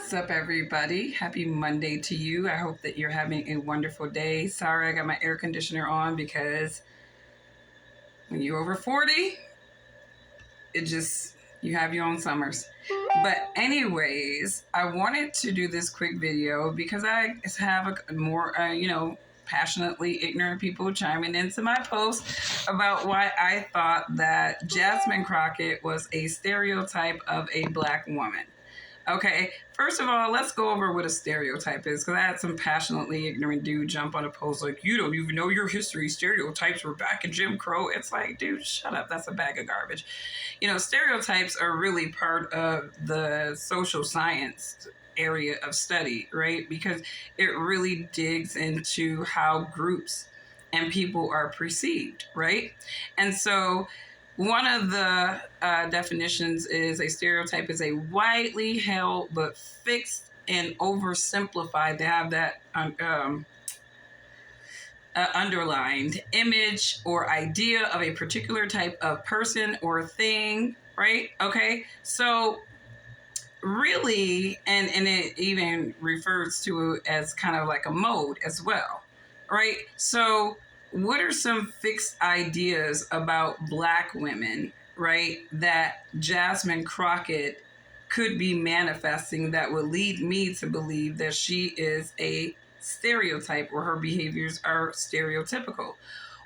What's up, everybody? Happy Monday to you. I hope that you're having a wonderful day. Sorry, I got my air conditioner on because when you're over 40, you have your own summers. But anyways, I wanted to do this quick video because I have a more, passionately ignorant people chiming into my post about why I thought that Jasmine Crockett was a stereotype of a Black woman. Okay, first of all, let's go over what a stereotype is, because I had some passionately ignorant dude jump on a post like, you don't even know your history. Stereotypes were back in Jim Crow. It's like, dude, shut up. That's a bag of garbage. Stereotypes are really part of the social science area of study, right? Because it really digs into how groups and people are perceived, right? And so one of the definitions is a stereotype is a widely held but fixed and oversimplified. They have that underlined image or idea of a particular type of person or thing, right? Okay, so really, and it even refers to it as kind of like a mode as well, right? So what are some fixed ideas about Black women, right, that Jasmine Crockett could be manifesting that would lead me to believe that she is a stereotype or her behaviors are stereotypical?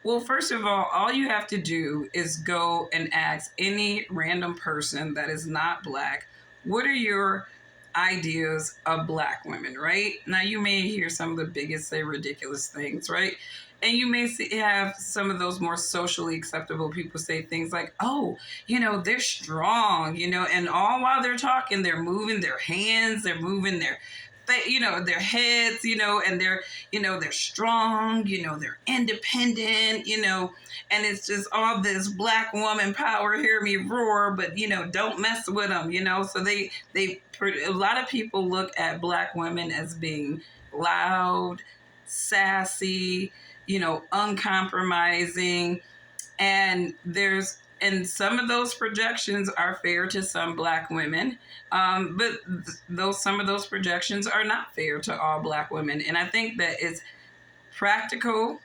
Well, first of all you have to do is go and ask any random person that is not Black, what are your ideas of Black women, right? Now, you may hear some of the biggest, say, ridiculous things, right? And you may have some of those more socially acceptable people say things like, oh, they're strong, and all while they're talking, they're moving their hands, they're moving their heads, and they're strong, they're independent, and it's just all this Black woman power, hear me roar, but, don't mess with them, so a lot of people look at Black women as being loud, sassy, uncompromising, and some of those projections are fair to some Black women, but some of those projections are not fair to all Black women. And I think that it's practical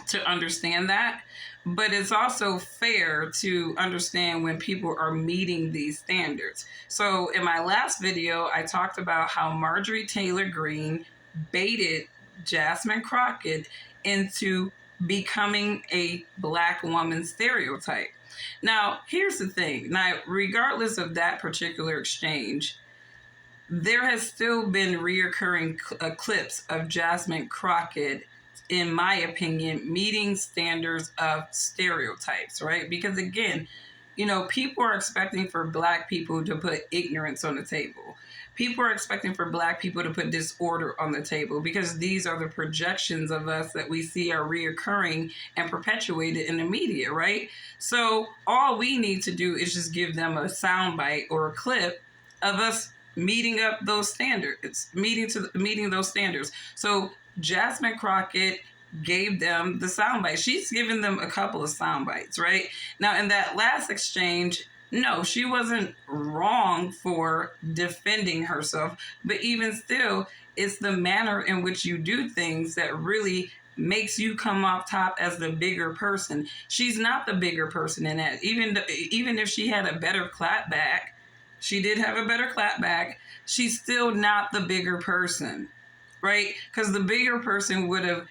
to understand that, but it's also fair to understand when people are meeting these standards. So in my last video, I talked about how Marjorie Taylor Greene baited Jasmine Crockett into becoming a Black woman stereotype. Now, here's the thing. Now, regardless of that particular exchange, there has still been reoccurring clips of Jasmine Crockett, in my opinion, meeting standards of stereotypes, right? Because again, people are expecting for Black people to put ignorance on the table. People are expecting for Black people to put disorder on the table because these are the projections of us that we see are reoccurring and perpetuated in the media, right? So all we need to do is just give them a soundbite or a clip of us meeting up those standards, meeting those standards. So Jasmine Crockett gave them the soundbite. She's given them a couple of soundbites, right? Now, in that last exchange, no, she wasn't wrong for defending herself, but even still, it's the manner in which you do things that really makes you come off top as the bigger person. She's not the bigger person in that. Even if she had a better clap back, she did have a better clap back, she's still not the bigger person, right? Because the bigger person would have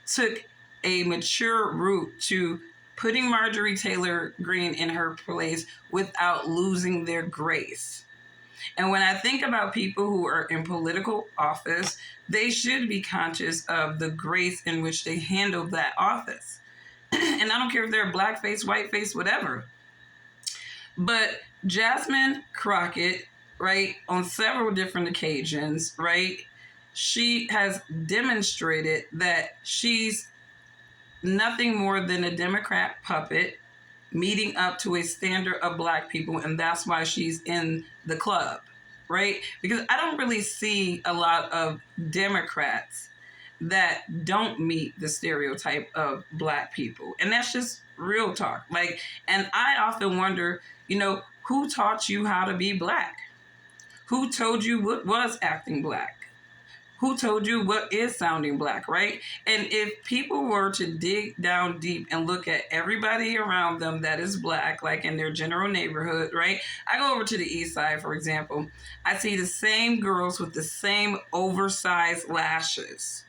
took a mature route to putting Marjorie Taylor Greene in her place without losing their grace. And when I think about people who are in political office, they should be conscious of the grace in which they handle that office. And I don't care if they're blackface, whiteface, whatever. But Jasmine Crockett, right, on several different occasions, right, she has demonstrated that she's nothing more than a Democrat puppet meeting up to a standard of Black people, and that's why she's in the club, right? Because I don't really see a lot of Democrats that don't meet the stereotype of Black people, and that's just real talk. And I often wonder, who taught you how to be Black? Who told you what was acting black? Who told you what is sounding black, right? And if people were to dig down deep and look at everybody around them that is black, like in their general neighborhood, right? I go over to the east side, for example. I see the same girls with the same oversized lashes.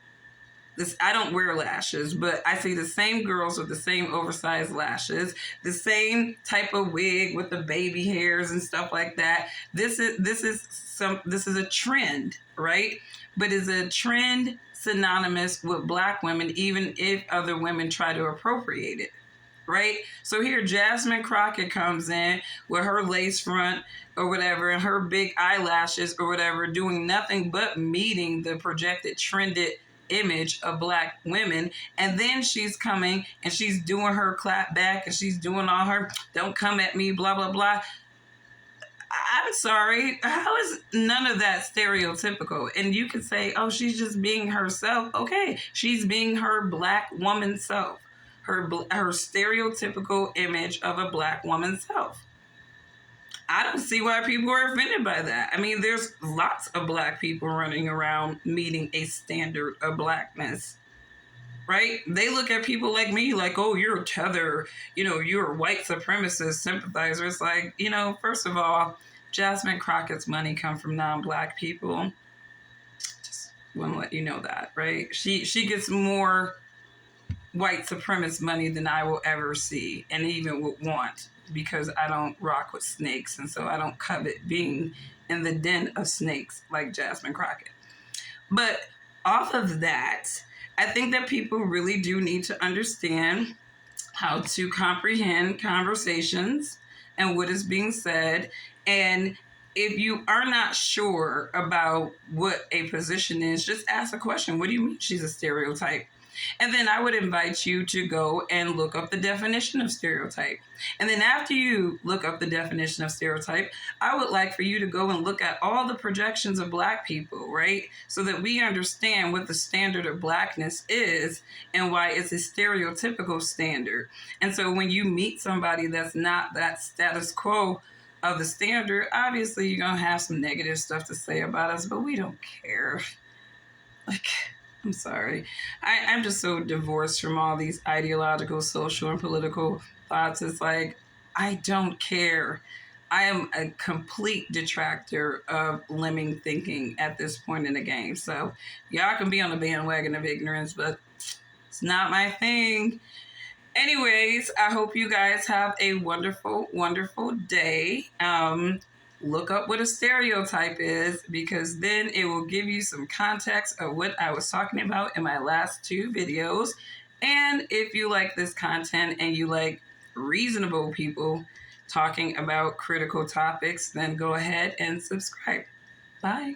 I don't wear lashes, but I see the same girls with the same oversized lashes, the same type of wig with the baby hairs and stuff like that. This is a trend, right? But is a trend synonymous with black women, even if other women try to appropriate it, right? So here Jasmine Crockett comes in with her lace front or whatever and her big eyelashes or whatever, doing nothing but meeting the projected trended image of black women. And then she's coming and she's doing her clap back and she's doing all her don't come at me, blah, blah, blah. I'm sorry. How is none of that stereotypical? And you could say, oh, she's just being herself. Okay, she's being her black woman self, her stereotypical image of a black woman's self. I don't see why people are offended by that. I mean, there's lots of black people running around meeting a standard of blackness, right? They look at people like me like, oh, you're a tether, you're a white supremacist sympathizer. It's like, first of all, Jasmine Crockett's money come from non-black people. Just want to let you know that, right? She gets more white supremacist money than I will ever see and even would want, because I don't rock with snakes, and so I don't covet being in the den of snakes like Jasmine Crockett. But off of that, I think that people really do need to understand how to comprehend conversations and what is being said. And if you are not sure about what a position is, just ask a question. What do you mean she's a stereotype? And then I would invite you to go and look up the definition of stereotype. And then after you look up the definition of stereotype, I would like for you to go and look at all the projections of black people, right? So that we understand what the standard of blackness is and why it's a stereotypical standard. And so when you meet somebody that's not that status quo of the standard, obviously you're going to have some negative stuff to say about us, but we don't care. I'm sorry. I'm just so divorced from all these ideological, social, and political thoughts. It's like, I don't care. I am a complete detractor of lemming thinking at this point in the game. So y'all can be on the bandwagon of ignorance, but it's not my thing. Anyways, I hope you guys have a wonderful, wonderful day. Look up what a stereotype is, because then it will give you some context of what I was talking about in my last 2 videos. And if you like this content and you like reasonable people talking about critical topics, then go ahead and subscribe. Bye.